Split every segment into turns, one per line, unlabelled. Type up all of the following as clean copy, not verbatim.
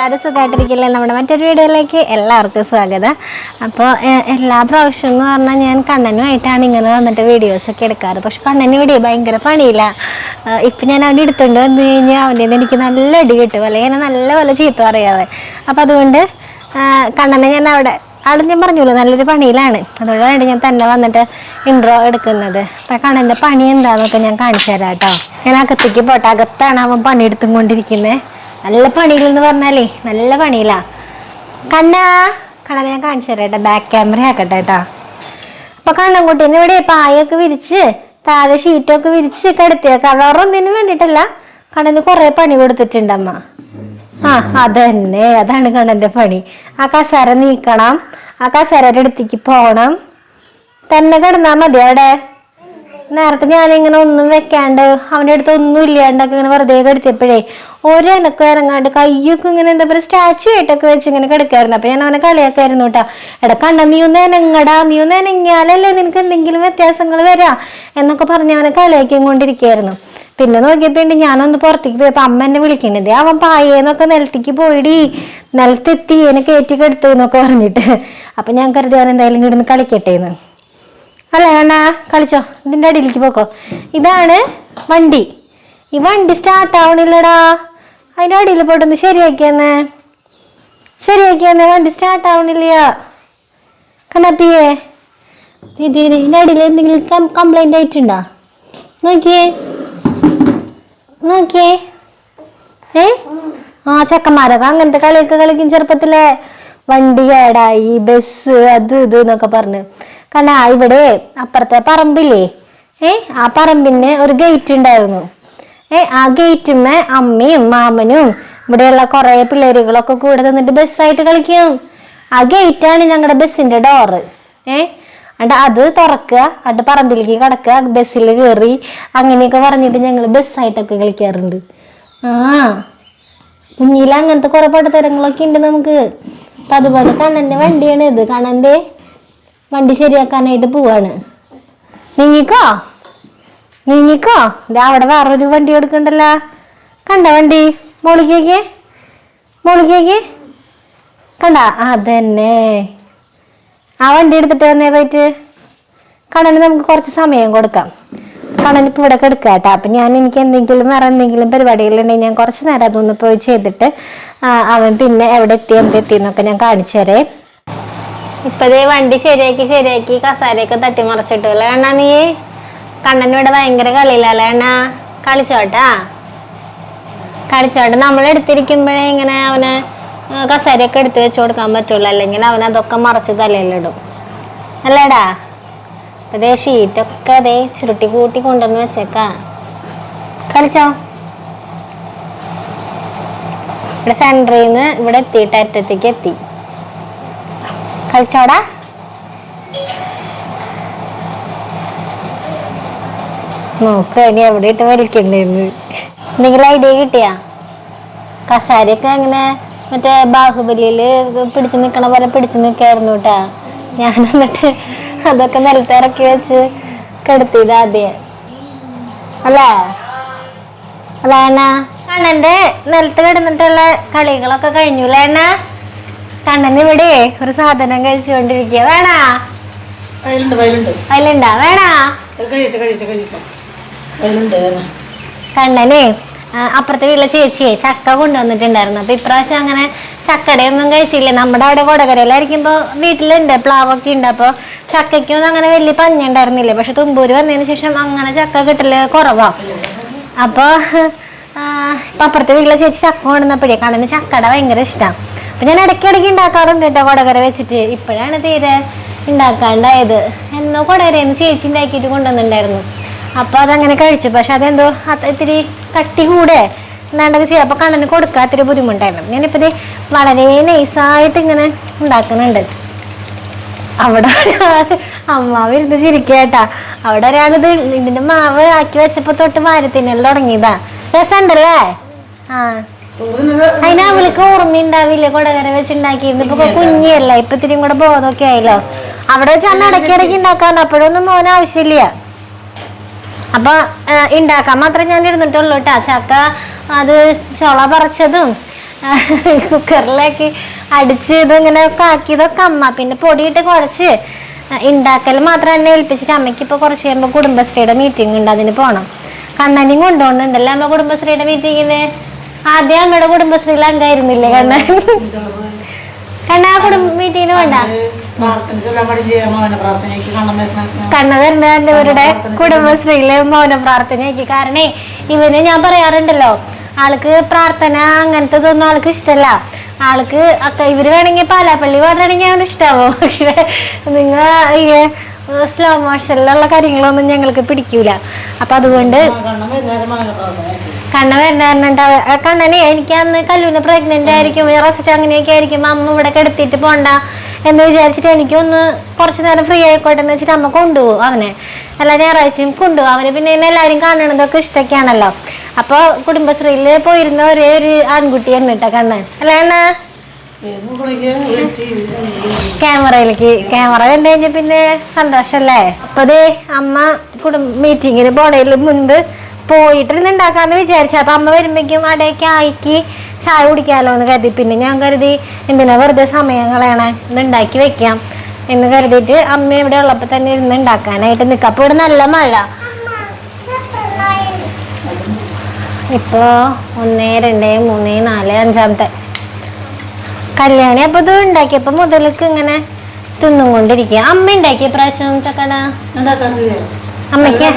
എല്ലാവരും സുഖമായിട്ടിരിക്കില്ലേ? നമ്മുടെ മറ്റൊരു വീഡിയോയിലേക്ക് എല്ലാവർക്കും സ്വാഗതം. അപ്പോൾ എല്ലാ പ്രാവശ്യം എന്ന് പറഞ്ഞാൽ ഞാൻ കണ്ണനുമായിട്ടാണ് ഇങ്ങനെ വന്നിട്ട് വീഡിയോസൊക്കെ എടുക്കാറ്. പക്ഷെ കണ്ണന് ഇവിടെ ഭയങ്കര പണിയില്ല. ഇപ്പം ഞാൻ അവൻ്റെ എടുത്തുകൊണ്ട് വന്നു കഴിഞ്ഞാൽ അവൻ്റെ നിന്ന് എനിക്ക് നല്ല അടി കിട്ടും, അല്ലെങ്കിൽ ഞാൻ നല്ല പോലെ ചീത്ത പറയാതെ. അപ്പം അതുകൊണ്ട് കണ്ണനെ ഞാൻ അവിടെ ഞാൻ പറഞ്ഞല്ലോ നല്ലൊരു പണിയിലാണ്. അതുകൊണ്ടാണ് ഞാൻ തന്നെ വന്നിട്ട് ഇൻട്രോ എടുക്കുന്നത്. അപ്പം കണ്ണൻ്റെ പണി എന്താണെന്നൊക്കെ ഞാൻ കാണിച്ചു തരാം കേട്ടോ. ഞാൻ അകത്തേക്ക് പോട്ടെ. അകത്താണ് അവൻ പണിയെടുത്തും കൊണ്ടിരിക്കുന്നത്. നല്ല പണിയിലെന്ന് പറഞ്ഞാലേ നല്ല പണിയില്ല. കണ്ണനെ ഞാൻ കാണിച്ചു തരാം കേട്ടോ. ബാക്ക് ക്യാമറ ആക്കട്ടെ കേട്ടോ. അപ്പം കണ്ണൻകുട്ടീനെ ഇവിടെ പായൊക്കെ വിരിച്ച് താഴെ ഷീറ്റൊക്കെ വിരിച്ച് കിടത്തിയേക്കാം. വേറെ ഒന്നിനും വേണ്ടിയിട്ടല്ല, കണ്ണന് കുറേ പണി കൊടുത്തിട്ടുണ്ട് അമ്മ. അതന്നെ, അതാണ് കണ്ണൻ്റെ പണി. ആ കസേര നീക്കണം, ആ കസേരയുടെ അടുത്തേക്ക് പോകണം. തന്നെ കിടന്നാൽ മതി അവിടെ. നേരത്തെ ഞാനിങ്ങനെ ഒന്നും വെക്കാണ്ട് അവൻ്റെ അടുത്ത് ഒന്നും ഇല്ലാണ്ടൊക്കെ ഇങ്ങനെ വെറുതെ കിടത്തിയപ്പോഴേ ഒരെനക്കും ഇറങ്ങാണ്ട് കയ്യൊക്കെ ഇങ്ങനെ എന്താ പറയുക സ്റ്റാച്ചു ആയിട്ടൊക്കെ വെച്ച് ഇങ്ങനെ കിടക്കായിരുന്നു. അപ്പം ഞാൻ അവനെ കളിയാക്കായിരുന്നു കേട്ടോ. എടാ കണ്ണ, നീ ഒന്ന് എനങ്ങടാ, നീ ഒന്ന് എനങ്ങിയാലല്ലേ നിനക്ക് എന്തെങ്കിലും വ്യത്യാസങ്ങൾ വരാം എന്നൊക്കെ പറഞ്ഞ് അവനെ കളിയാക്കിയും കൊണ്ടിരിക്കുകയായിരുന്നു. പിന്നെ നോക്കിയപ്പോണ്ട് ഞാനൊന്ന് പുറത്തേക്ക് പോയപ്പോൾ അമ്മ എന്നെ വിളിക്കണത് അവൻ പായേന്നൊക്കെ നിലത്തേക്ക് പോയിടി, നിലത്തെത്തി എന്നെ കയറ്റി കെടുത്തു എന്നൊക്കെ പറഞ്ഞിട്ട്. അപ്പം ഞാൻ കരുതി അവൻ എന്തായാലും ഇവിടുന്ന് കളിക്കട്ടേന്ന്. അല്ല വേണ്ട, കളിച്ചോ, ഇതിൻ്റെ അടിയിലേക്ക് പോക്കോ. ഇതാണ് വണ്ടി. ഈ വണ്ടി സ്റ്റാർട്ട് ആവണില്ലടാ. അതിൻ്റെ അടിയിൽ പോയിട്ടൊന്ന് ശരിയാക്കിയെന്നേ വണ്ടി സ്റ്റാർട്ട് ആവണില്ല. കണ്ണപ്പിയേ, ഇതിൻ്റെ അടിയിൽ എന്തെങ്കിലും കംപ്ലൈൻ്റ് ആയിട്ടുണ്ടോ? നോക്കിയേ ചെക്കന്മാരൊക്കെ അങ്ങനത്തെ കളിയൊക്കെ കളിക്കും ചെറുപ്പത്തിലെ. വണ്ടി കേടായി, ബസ് അത് ഇത് എന്നൊക്കെ പറഞ്ഞ്. കാരണം ഇവിടെ അപ്പുറത്തെ പറമ്പില്ലേ, ആ പറമ്പിന് ഒരു ഗേറ്റ് ഉണ്ടായിരുന്നു. ആ ഗേറ്റിന്മേ അമ്മയും മാമനും ഇവിടെയുള്ള കുറെ പിള്ളേരുകളൊക്കെ കൂടെ നിന്നിട്ട് ബസ്സായിട്ട് കളിക്കും. ആ ഗേറ്റാണ് ഞങ്ങളുടെ ബസ്സിന്റെ ഡോറ്. എന്നിട്ട് അത് തുറക്കുക, എന്നിട്ട് പറമ്പിലേക്ക് കിടക്കുക, ബസ്സിൽ കയറി അങ്ങനെയൊക്കെ പറഞ്ഞിട്ട് ഞങ്ങൾ ബസ്സായിട്ടൊക്കെ കളിക്കാറുണ്ട്. കുഞ്ഞിൽ അങ്ങനത്തെ കുറെ പട്ടത്തരങ്ങളൊക്കെ ഉണ്ട് നമുക്ക്. അപ്പം അതുപോലെ കണ്ണൻ്റെ വണ്ടിയാണ് ഇത്. കണ്ണൻ്റെ വണ്ടി ശരിയാക്കാനായിട്ട് പോവാണ്. നീങ്ങിക്കോ അവിടെ വേറൊരു വണ്ടി എടുക്കണ്ടല്ലോ. കണ്ട വണ്ടി മോളിക്കേക്ക് കണ്ട, അതന്നെ ആ വണ്ടി എടുത്തിട്ട് വന്നേ പോയിട്ട്. കണ്ണന് നമുക്ക് കുറച്ച് സമയം കൊടുക്കാം. കണ്ണനിപ്പോൾ ഇവിടെ കിടക്കുക കേട്ടോ. അപ്പം എനിക്ക് എന്തെങ്കിലും വേറെ എന്തെങ്കിലും പരിപാടികളുണ്ടെങ്കിൽ ഞാൻ കുറച്ച് നേരം അതൊന്ന് പോയി ചെയ്തിട്ട് അവൻ പിന്നെ എവിടെ എത്തി എന്നൊക്കെ ഞാൻ കാണിച്ചു തരേ. ഇപ്പതേ വണ്ടി ശരിയാക്കി കസാരയൊക്കെ തട്ടിമറിച്ചിട്ടല്ലേ അണ്ണാ നീ. കണ്ണനിവിടെ ഭയങ്കര കളിയില്ലല്ലേ അണ്ണാ. കളിച്ചോട്ടെ. നമ്മളെടുത്തിരിക്കുമ്പോഴേ ഇങ്ങനെ അവന് കസാരയൊക്കെ എടുത്ത് വെച്ച് കൊടുക്കാൻ പറ്റുള്ളൂ, അല്ലെങ്കിൽ അവൻ അതൊക്കെ മറച്ച് തലയിലിടും അല്ലേടാ. അതേ ഷീറ്റൊക്കെ അതേ ചുരുട്ടി കൂട്ടി കൊണ്ടുവന്ന് വെച്ചേക്കാ. കളിച്ചോ. ഇവിടെ സെൻറ്ററിൽ നിന്ന് ഇവിടെ എത്തിയിട്ട് അറ്റത്തേക്ക് എത്തി. കളിച്ചോടാ. നോക്ക് ഇനി എവിടെ ഇട്ട് വലിക്കണ്ടേന്ന്. എന്തെങ്കിലും ഐഡിയ കിട്ടിയാ? കസാരയൊക്കെ അങ്ങനെ മറ്റേ ബാഹുബലിയില് പിടിച്ചു നിൽക്കണ പോലെ പിടിച്ചു നിൽക്കായിരുന്നു കേട്ടാ. ഞാൻ എന്നിട്ട് അതൊക്കെ നിലത്തിറക്കി വെച്ച് കിടത്തിയത് ആദ്യം അല്ലേ അണ്ണ. കണ്ണന്റെ നിലത്ത് കിടന്നിട്ടുള്ള കളികളൊക്കെ കഴിഞ്ഞു അല്ലേ അണ്ണ. കണ്ണൻ ഇവിടെ ഒരു സാധനം കഴിച്ചുകൊണ്ടിരിക്കുക. വേണാ? അതിലുണ്ടാ? വേണാ? കണ്ണനെ അപ്പുറത്തെ വീട്ടിലെ ചേച്ചിയെ ചക്ക കൊണ്ടുവന്നിട്ടുണ്ടായിരുന്നു. അപ്പൊ ഇപ്രാവശ്യം അങ്ങനെ ചക്കടയൊന്നും കഴിച്ചില്ല. നമ്മുടെ അവിടെ കൊടകരയിലായിരിക്കുമ്പോ വീട്ടിലുണ്ട്, പ്ലാവൊക്കെ ഉണ്ട്. അപ്പൊ ചക്കയ്ക്കൊന്നും അങ്ങനെ വലിയ പഞ്ഞ ഉണ്ടായിരുന്നില്ല. പക്ഷെ തുമ്പൂര് വന്നതിന് ശേഷം അങ്ങനെ ചക്ക കിട്ടല് കുറവാ. അപ്പൊ അപ്പുറത്തെ വീട്ടിലെ ചേച്ചി ചക്ക കൊണ്ടുവന്നപ്പോഴേ കണ്ണന് ചക്കട ഭയങ്കര ഇഷ്ടമാണ്. അപ്പൊ ഞാൻ ഇടയ്ക്കിടയ്ക്ക് ഉണ്ടാക്കാറുണ്ട് കേട്ടോ കൊടകര വെച്ചിട്ട്. ഇപ്പോഴാണ് തീരെ ഉണ്ടാക്കാണ്ടായത്. എന്നോ കൊടകരയെന്ന് ചേച്ചി ഉണ്ടാക്കിയിട്ട് കൊണ്ടുവന്നിട്ടുണ്ടായിരുന്നു. അപ്പൊ അതങ്ങനെ കഴിച്ചു. പക്ഷെ അതെന്തോ ഇത്തിരി കട്ടി കൂടെ എന്താണ്ടൊക്കെ ചെയ്യാം. അപ്പൊ കണ്ണന് കൊടുക്കാൻ ഇത്തിരി ബുദ്ധിമുട്ടായിരുന്നു. ഞാനിപ്പോ ഇത് വളരെ നൈസായിട്ട് ഇങ്ങനെ ഉണ്ടാക്കുന്നുണ്ട്. അവിടെ അമ്മാവ് ഇരുന്ന് ചിരിക്കേട്ടാ. അവിടെ ഒരാളിത് ഇതിന്റെ മാവ് ആക്കി വെച്ചപ്പോ തൊട്ട് വാരത്തിനൽ തുടങ്ങിയതാ. രസമുണ്ടല്ലേ? അതിന് അവൾക്ക് ഓർമ്മയുണ്ടാവില്ലേ കൊടകര വെച്ചുണ്ടാക്കിയിരുന്നു. ഇപ്പൊ കുഞ്ഞിയല്ല, ഇപ്പൊ ഇത്തിരിയും കൂടെ ബോധമൊക്കെ ആയല്ലോ. അവിടെ വെച്ച് അന്ന് ഇടയ്ക്കിടയ്ക്ക് ഉണ്ടാക്കാറുണ്ട്. അപ്പോഴൊന്നും മോൻ ആവശ്യമില്ല. അപ്പൊ ഉണ്ടാക്കാൻ മാത്രമേ ഞാൻ ഇരുന്നിട്ടുള്ളൂ കേട്ടാ. ചക്ക അത് ചുള പറിച്ചതും കുക്കറിലേക്ക് അടിച്ച് ഇതിങ്ങനെ ആക്കിയതൊക്കെ അമ്മ. പിന്നെ പൊടിയിട്ട് കുഴച്ച് ഉണ്ടാക്കൽ മാത്രം എന്നെ ഏൽപ്പിച്ചിട്ട് അമ്മയ്ക്ക് ഇപ്പൊ കുറച്ച് കഴിയുമ്പോ കുടുംബശ്രീയുടെ മീറ്റിംഗ് ഉണ്ട്, അതിന് പോണം. കണ്ണനും കൊണ്ടുപോകുന്നുണ്ടല്ലോ അമ്മ കുടുംബശ്രീയുടെ മീറ്റിങ്ങിന്. ആദ്യം അമ്മയുടെ കുടുംബശ്രീയിൽ അംഗമായിരുന്നില്ലേ കണ്ണൻ? കണ്ണ മീറ്റിങ്ങിന് വേണ്ട കണ്ണ വരുന്നവരുടെ കുടുംബശ്രീയില് മൗന പ്രാർത്ഥനയാക്കി. കാരണം ഇവന് ഞാൻ പറയാറുണ്ടല്ലോ, ആൾക്ക് പ്രാർത്ഥന അങ്ങനത്തെ ഇതൊന്നും ആൾക്ക് ഇഷ്ടല്ല. ആൾക്ക് ഇവര് വേണമെങ്കിൽ പാലാപ്പള്ളി പാടണമെങ്കിൽ അവന് ഇഷ്ടാവോ, പക്ഷെ നിങ്ങ സ്ലോ മോഷനിലുള്ള കാര്യങ്ങളൊന്നും ഞങ്ങൾക്ക് പിടിക്കൂല. അപ്പൊ അതുകൊണ്ട് കണ്ണ വരുന്നുണ്ട്. കണ്ണനെ എനിക്ക് അന്ന് കല്ലൂന് പ്രഗ്നന്റ് ആയിരിക്കും, റെസ്റ്റ് അങ്ങനെയൊക്കെ ആയിരിക്കും, അമ്മ ഇവിടെ കിടത്തിയിട്ട് പോണ്ട എന്ന് വിചാരിച്ചിട്ട് എനിക്കൊന്ന് കുറച്ചു നേരം ഫ്രീ ആയിക്കോട്ടെ എന്ന് വെച്ചിട്ട് അമ്മ കൊണ്ടുപോകും അവനെ. എല്ലാ ഞായറാഴ്ചയും കൊണ്ടുപോകും അവന്. പിന്നെ എല്ലാവരും കാണണതൊക്കെ ഇഷ്ടമൊക്കെയാണല്ലോ. അപ്പൊ കുടുംബശ്രീയില് പോയിരുന്ന ഒരേ ഒരു ആൺകുട്ടി എന്നിട്ട കണ്ണൻ അല്ലേ അണ്ണ? ക്യാമറ കണ്ടു കഴിഞ്ഞ പിന്നെ സന്തോഷല്ലേ. അപ്പൊ അമ്മ മീറ്റിങ്ങിന് പോണേല് മുൻപ് പോയിട്ടിരുന്ന് ഉണ്ടാക്കാന്ന് വിചാരിച്ചു. അപ്പൊ അമ്മ വരുമ്പോഴേക്കും അടയൊക്കെ ആക്കി ചായ കുടിക്കാലോ എന്ന് കരുതി. പിന്നെ ഞാൻ കരുതി എന്തിനാ വെറുതെ സമയം കളയണേ, ഇത് ഉണ്ടാക്കി വെക്കാം എന്ന് കരുതിയിട്ട് അമ്മ ഇവിടെ ഉള്ളപ്പോ തന്നെ ഇരുന്ന് ഉണ്ടാക്കാനായിട്ട് നിൽക്കാം. അപ്പൊ ഇവിടെ നല്ല മഴ. ഇപ്പൊ 1, 2, 3, 4 5ാമത്തെ കല്യാണി. അപ്പൊ ഇത് ഉണ്ടാക്കിയപ്പോ മുതലേക്ക് ഇങ്ങനെ തിന്നും കൊണ്ടിരിക്കുക. അമ്മ ഉണ്ടാക്കിയ പ്രാവശ്യം ചക്കട അമ്മയ്ക്ക്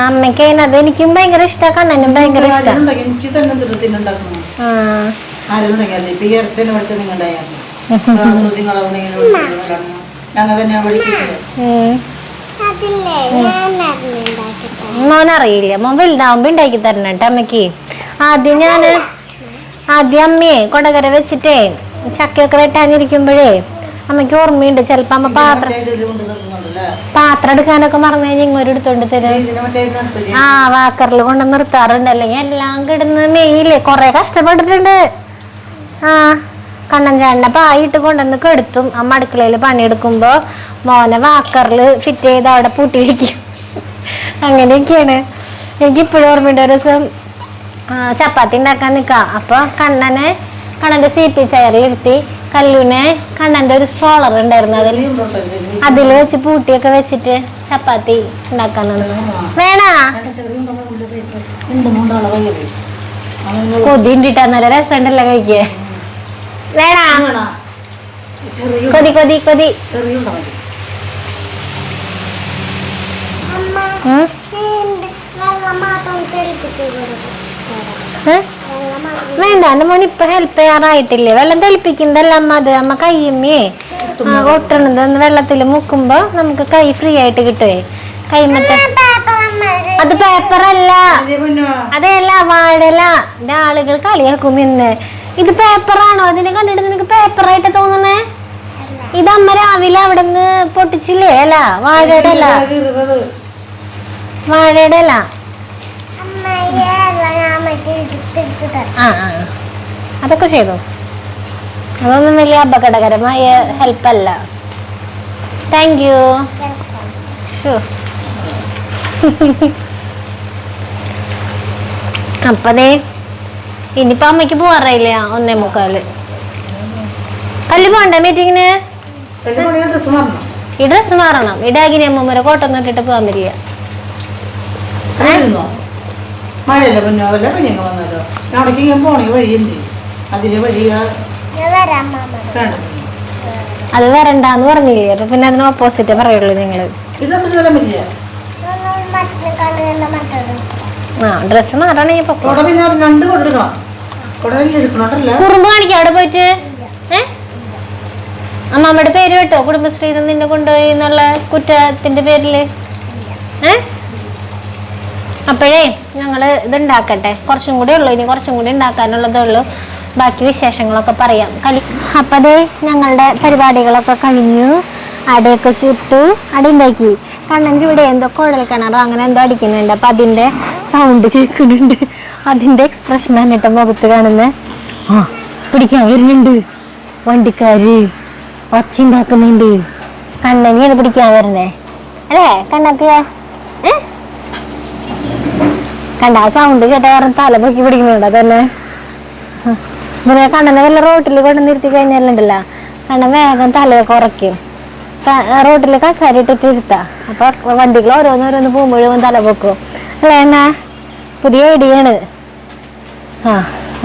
അമ്മയ്ക്ക് അത് എനിക്കും ഭയങ്കര ഇഷ്ടമാണ്, കണ്ണനും ഭയങ്കര ഇഷ്ടമാണ്. മോനറിയില്ല, മോൻ വലുതാവുമ്പോ ഉണ്ടാക്കി തരണം കേട്ടോ അമ്മയ്ക്ക്. ആദ്യം അമ്മയെ കൊടകര വെച്ചിട്ടേ ചക്കയൊക്കെ വെട്ടാനിരിക്കുമ്പോഴേ അമ്മയ്ക്ക് ഓർമ്മയുണ്ട്, ചിലപ്പോ അമ്മ പാത്രം എടുക്കാനൊക്കെ മറന്നു കഴിഞ്ഞാൽ ഇങ്ങോട്ട് എടുത്തോണ്ട് തരും. വാക്കറിൽ കൊണ്ട് നിർത്താറുണ്ട്. അല്ലെങ്കിൽ എല്ലാം കിടന്ന് മെയില് കൊറേ കഷ്ടപ്പെട്ടിട്ടുണ്ട്. കണ്ണൻ ചേട്ടനെ പായിട്ട് കൊണ്ടുവന്ന് കെടുത്തും. അമ്മ അടുക്കളയിൽ പണിയെടുക്കുമ്പോ മോനെ വാക്കറിൽ ഫിറ്റ് ചെയ്ത് അവിടെ പൂട്ടി വയ്ക്കും. അങ്ങനെയൊക്കെയാണ്. എനിക്ക് ഇപ്പോഴും ഓർമ്മയുണ്ട്. ഒരു ദിവസം ചപ്പാത്തി ഉണ്ടാക്കാൻ നിൽക്കാം. അപ്പൊ കണ്ണന്റെ CP ചെയറിൽ ഇരുത്തി കല്ലൂനെ കണ്ണന്റെ ഒരു സ്ട്രോളർ ഉണ്ടായിരുന്നു, അതിൽ വെച്ച് പൂട്ടിയൊക്കെ വെച്ചിട്ട് ചപ്പാത്തി ഉണ്ടാക്കാൻ വേണാ. കൊതി ഉണ്ടിട്ടാ നല്ല രസമുണ്ടല്ലോ കഴിക്കേ. വേണാ കൊതി കൊതി കൊതി. വേണ്ട എന്റെ മോൻ ഇപ്പൊ ഹെൽപ്പ് ചെയ്യാറായിട്ടില്ലേ. വെള്ളം തെളിപ്പിക്കുന്നതല്ല അമ്മ, അത് അമ്മ കയ്യമ്മേ ഒട്ടണത് വെള്ളത്തിൽ മുക്കുമ്പോ നമുക്ക് കൈ ഫ്രീ ആയിട്ട് കിട്ടുവേ. കൈമത്തെ അത് പേപ്പറല്ല, അതല്ല വാഴല. ആളുകൾ കളിയാക്കും നിന്ന്. ഇത് പേപ്പറാണോ? അതിനെ കണ്ടിട്ട് നിനക്ക് പേപ്പറായിട്ട് തോന്നണേ? ഇത് അമ്മ രാവിലെ അവിടെ നിന്ന് പൊട്ടിച്ചില്ലേ? അല്ല വാഴയുടെ അല്ല, വാഴയുടെ അല്ല. അതൊക്കെ ചെയ്തു. അതൊന്നും വലിയ അപകടകരമായ ഹെൽപ്പല്ല. Thank you. അപ്പതേ ഇനിയിപ്പോ അമ്മയ്ക്ക് പോവാറായില്ല. 1:45. കല്ല് പോണ്ടേ മീറ്റിങ്ങിന്? ഈ ഡ്രസ് മാറണം. ഈ ഡാഗിനി അമ്മൂമ്മരെ കോട്ടൊന്നും ഇട്ടിട്ട് പോകാൻ പറ്റില്ല. അത് വരണ്ടാന്ന് പറഞ്ഞില്ലേ? അപ്പൊ പിന്നെ അതിന് ഓപ്പോസിറ്റ് പറയുള്ളൂ നിങ്ങള്. ഡ്രസ് മാറണെങ്കിൽ കുറുമ്പ് കാണിക്കാം അവിടെ പോയിട്ട്. അമ്മമ്മയുടെ പേര് കേട്ടോ കുടുംബശ്രീ നിന്നെ കൊണ്ടുപോയി എന്നുള്ള കുറ്റത്തിന്റെ പേരില്. അപ്പോഴേ ഞങ്ങള് ഇതുണ്ടാക്കട്ടെ. കുറച്ചും കൂടെ ഉള്ളു, ഇനി കുറച്ചും കൂടി ഉണ്ടാക്കാനുള്ളതേ ഉള്ളൂ. ബാക്കി വിശേഷങ്ങളൊക്കെ പറയാം. അപ്പതേ ഞങ്ങളുടെ പരിപാടികളൊക്കെ കഴിഞ്ഞു. അടയൊക്കെ ചുട്ടു, അട ഉണ്ടാക്കി. കണ്ണൻ്റെ ഇവിടെ എന്തോ കുഴൽ കിണറോ അങ്ങനെ എന്തോ അടിക്കുന്നുണ്ട്. അപ്പൊ അതിന്റെ സൗണ്ട് കേൾക്കുന്നുണ്ട്. അതിന്റെ എക്സ്പ്രഷനാണ് കേട്ടോ മുഖത്ത് കാണുന്നത്. പിടിക്കാൻ വരുന്നുണ്ട് വണ്ടിക്കാര്, ഒച്ചുണ്ടാക്കുന്നുണ്ട്. കണ്ണനെയാണ് പിടിക്കാൻ വരുന്നേ അല്ലേ കണ്ണത്തിയ? കണ്ട ആ സൗണ്ട് കേട്ട കാരണം തല പൊക്കി പിടിക്കുന്നുണ്ട്. അതന്നെ പിന്നെ കണ്ണനെ വല്ല റോട്ടിൽ കൊണ്ട് നിർത്തി കഴിഞ്ഞാലുണ്ടല്ലോ കണ്ണൻ വേഗം തലയൊക്കെ ഉറയ്ക്കും. റോട്ടിൽ കസാര ഇട്ടിട്ട് ഇരുത്താം. അപ്പൊ വണ്ടികൾ ഓരോന്നോരോന്ന് പോകുമ്പോഴും തല പൊക്കും അല്ലേ എന്നാ? പുതിയ ഐഡിയാണ്. ആ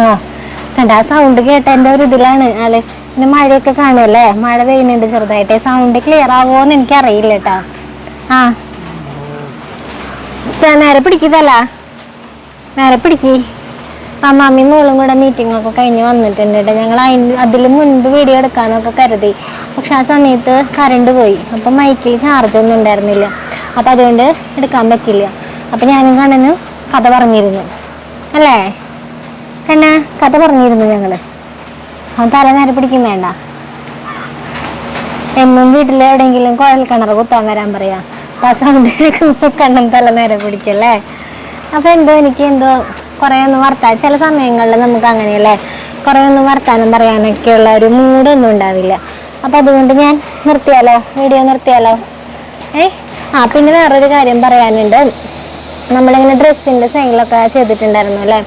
ആ കണ്ട ആ സൗണ്ട് കേട്ട എൻ്റെ ഒരു ഇതിലാണ്. അല്ലെ പിന്നെ മഴയൊക്കെ കാണുമല്ലേ, മഴ പെയ്യുന്നുണ്ട് ചെറുതായിട്ട്. സൗണ്ട് ക്ലിയർ ആവുമോന്ന് എനിക്കറിയില്ല കേട്ടോ. ആ നേരെ പിടിക്കുന്നല്ല, നേരെ പിടിക്ക്. അമ്മാമ്മി മോളും കൂടെ മീറ്റിംഗ് ഒക്കെ കഴിഞ്ഞ് വന്നിട്ടുണ്ട് കേട്ടോ. ഞങ്ങൾ അതിൽ മുൻപ് വീഡിയോ എടുക്കാന്നൊക്കെ കരുതി. പക്ഷെ ആ സമയത്ത് കറണ്ട് പോയി. അപ്പം മൈക്കിൽ ചാർജൊന്നും ഉണ്ടായിരുന്നില്ല. അപ്പം അതുകൊണ്ട് എടുക്കാൻ പറ്റില്ല. അപ്പം ഞാനും കണ്ണനും കഥ പറഞ്ഞിരുന്നു അല്ലേ കണ്ണ? കഥ പറഞ്ഞിരുന്നു ഞങ്ങള്. അവൻ തല നേരെ പിടിക്കും വേണ്ട. എന്നും വീട്ടിൽ എവിടെയെങ്കിലും കുഴൽ കിണർ കുത്താൻ വരാൻ പറയാം. അപ്പം ആ സൗണ്ട് കേൾക്കുമ്പോൾ കണ്ണൻ തല നേരെ പിടിക്കല്ലേ. അപ്പം എനിക്ക് എന്തോ കുറേ ഒന്നും വർത്താൻ ചില സമയങ്ങളിൽ നമുക്ക് അങ്ങനെയല്ലേ, കുറേ ഒന്നും വർത്താനം പറയാനൊക്കെയുള്ള ഒരു മൂഡൊന്നും ഉണ്ടാവില്ല. അപ്പം അതുകൊണ്ട് ഞാൻ നിർത്തിയാലോ, വീഡിയോ നിർത്തിയാലോ? പിന്നെ വേറൊരു കാര്യം പറയാനുണ്ട്. നമ്മളിങ്ങനെ ഡ്രസ്സിൻ്റെ സെയിലൊക്കെ ചെയ്തിട്ടുണ്ടായിരുന്നു അല്ലേ.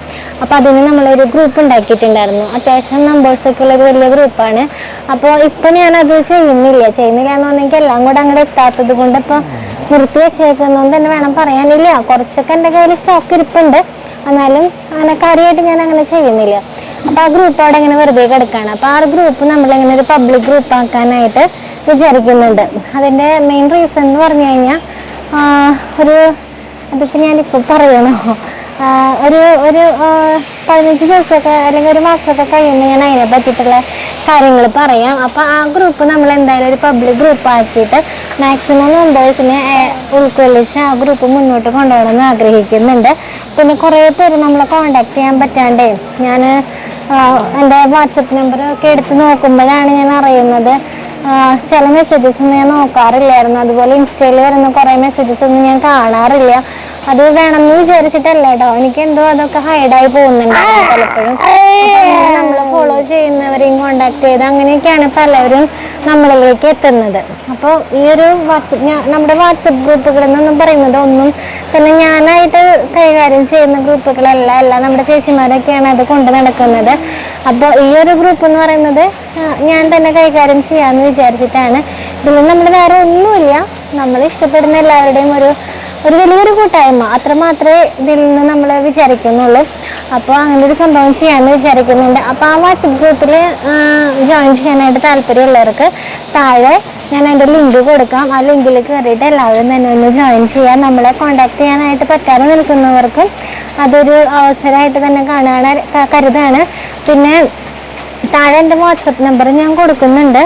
അപ്പോൾ അതിന് നമ്മളൊരു ഗ്രൂപ്പ് ഉണ്ടാക്കിയിട്ടുണ്ടായിരുന്നു. അത്യാവശ്യം നമ്പേഴ്സൊക്കെ ഉള്ളൊരു വലിയ ഗ്രൂപ്പാണ്. അപ്പോൾ ഇപ്പം ഞാനത് ചെയ്യുന്നില്ല എന്ന് പറഞ്ഞെങ്കിൽ എല്ലാം കൂടെ അങ്ങോട്ട് എത്താത്തത് കൊണ്ട് ഇപ്പോൾ നിർത്തി വെച്ചേക്കുന്നതുകൊണ്ട് തന്നെ വേണം പറയാനില്ല. കുറച്ചൊക്കെ എൻ്റെ കയ്യിൽ സ്റ്റോക്ക് ഇരിപ്പുണ്ട്, എന്നാലും അങ്ങനെ കാര്യമായിട്ട് ഞാൻ അങ്ങനെ ചെയ്യുന്നില്ല. അപ്പോൾ ആ ഗ്രൂപ്പ് അവിടെ ഇങ്ങനെ വെറുതെ കിടക്കുകയാണ്. അപ്പോൾ ആ ഗ്രൂപ്പ് നമ്മളിങ്ങനെ ഒരു പബ്ലിക് ഗ്രൂപ്പ് ആക്കാനായിട്ട് വിചാരിക്കുന്നുണ്ട്. അതിൻ്റെ മെയിൻ റീസൺ എന്ന് പറഞ്ഞു കഴിഞ്ഞാൽ അതിപ്പോൾ ഞാനിപ്പോൾ പറയണോ, ഒരു 15 ദിവസമൊക്കെ അല്ലെങ്കിൽ ഒരു മാസമൊക്കെ കഴിയുമ്പോൾ ഞാൻ അതിനെ പറ്റിയിട്ടുള്ള കാര്യങ്ങൾ പറയാം. അപ്പോൾ ആ ഗ്രൂപ്പ് നമ്മൾ എന്തായാലും ഒരു പബ്ലിക് ഗ്രൂപ്പ് ആക്കിയിട്ട് മാക്സിമം മെമ്പേഴ്സിനെ ഉൾക്കൊള്ളിച്ച് ആ ഗ്രൂപ്പ് മുന്നോട്ട് കൊണ്ടുപോകണമെന്ന് ആഗ്രഹിക്കുന്നുണ്ട്. പിന്നെ കുറേ പേര് നമ്മളെ കോണ്ടാക്ട് ചെയ്യാൻ പറ്റാണ്ടേ ഞാൻ എൻ്റെ വാട്സപ്പ് നമ്പർ ഒക്കെ എടുത്ത് നോക്കുമ്പോഴാണ് ഞാൻ അറിയുന്നത് ചില മെസ്സേജസ് ഒന്നും ഞാൻ നോക്കാറില്ലായിരുന്നു. അതുപോലെ ഇൻസ്റ്റയിൽ വരുന്ന കുറേ മെസ്സേജസ് ഒന്നും ഞാൻ കാണാറില്ല. അത് വേണമെന്ന് വിചാരിച്ചിട്ടല്ല കേട്ടോ, എനിക്ക് എന്തോ അതൊക്കെ ഹൈഡായി പോകുന്നുണ്ടായിരുന്നു പലപ്പോഴും. നമ്മൾ ഫോളോ ചെയ്യുന്നവരെയും കോണ്ടാക്ട് ചെയ്ത് അങ്ങനെയൊക്കെയാണ് പലവരും നമ്മളിലേക്ക് എത്തുന്നത്. അപ്പോൾ ഈ ഒരു നമ്മുടെ വാട്സപ്പ് ഗ്രൂപ്പുകളെന്നൊന്നും പറയുന്നത് ഒന്നും തന്നെ ഞാനായിട്ട് കൈകാര്യം ചെയ്യുന്ന ഗ്രൂപ്പുകളല്ല, നമ്മുടെ ചേച്ചിമാരൊക്കെയാണ് അത് കൊണ്ട് നടക്കുന്നത്. അപ്പോൾ ഈ ഒരു ഗ്രൂപ്പ് എന്ന് പറയുന്നത് ഞാൻ തന്നെ കൈകാര്യം ചെയ്യാമെന്ന് വിചാരിച്ചിട്ടാണ്. ഇതിൽ നമ്മൾ വേറെ ഒന്നുമില്ല, നമ്മൾ ഇഷ്ടപ്പെടുന്ന എല്ലാവരുടെയും ഒരു വലിയൊരു കൂട്ടായ്മ അത്ര മാത്രമേ ഇതിൽ നിന്ന് നമ്മൾ വിചാരിക്കുന്നുള്ളൂ. അപ്പോൾ അങ്ങനെ ഒരു സംഭവം ചെയ്യാമെന്ന് വിചാരിക്കുന്നുണ്ട്. അപ്പോൾ ആ വാട്സപ്പ് ഗ്രൂപ്പിൽ ജോയിൻ ചെയ്യാനായിട്ട് താല്പര്യമുള്ളവർക്ക് താഴെ ഞാൻ അതിൻ്റെ ലിങ്ക് കൊടുക്കാം. ആ ലിങ്കിൽ കയറിയിട്ട് എല്ലാവരും തന്നെ ഒന്ന് ജോയിൻ ചെയ്യാൻ. നമ്മളെ കോണ്ടാക്ട് ചെയ്യാനായിട്ട് പറ്റാതെ നിൽക്കുന്നവർക്കും അതൊരു അവസരമായിട്ട് തന്നെ കരുതാണ്. പിന്നെ താഴെ എൻ്റെ വാട്സപ്പ് നമ്പർ ഞാൻ കൊടുക്കുന്നുണ്ട്,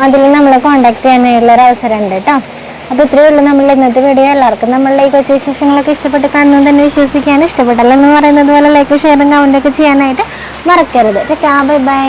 അതിൽ നമ്മളെ കോണ്ടാക്ട് ചെയ്യാനായിട്ടുള്ളൊരു അവസരം ഉണ്ട് കേട്ടോ. അപ്പോൾ ഇത്രയേ ഉള്ളൂ നമ്മളുടെ ഇന്നത്തെ വീഡിയോ. എല്ലാവർക്കും നമ്മളുടെ ഈ കൊച്ചു വിശേഷങ്ങളൊക്കെ ഇഷ്ടപ്പെട്ട് കാണുന്നത് തന്നെ വിശ്വസിക്കാൻ. ഇഷ്ടപ്പെട്ടല്ലെന്ന് പറയുന്നത് പോലെ ലൈക്ക് ഷെയറും കമൻറ്റൊക്കെ ചെയ്യാനായിട്ട് മറക്കരുത്. Bye bye.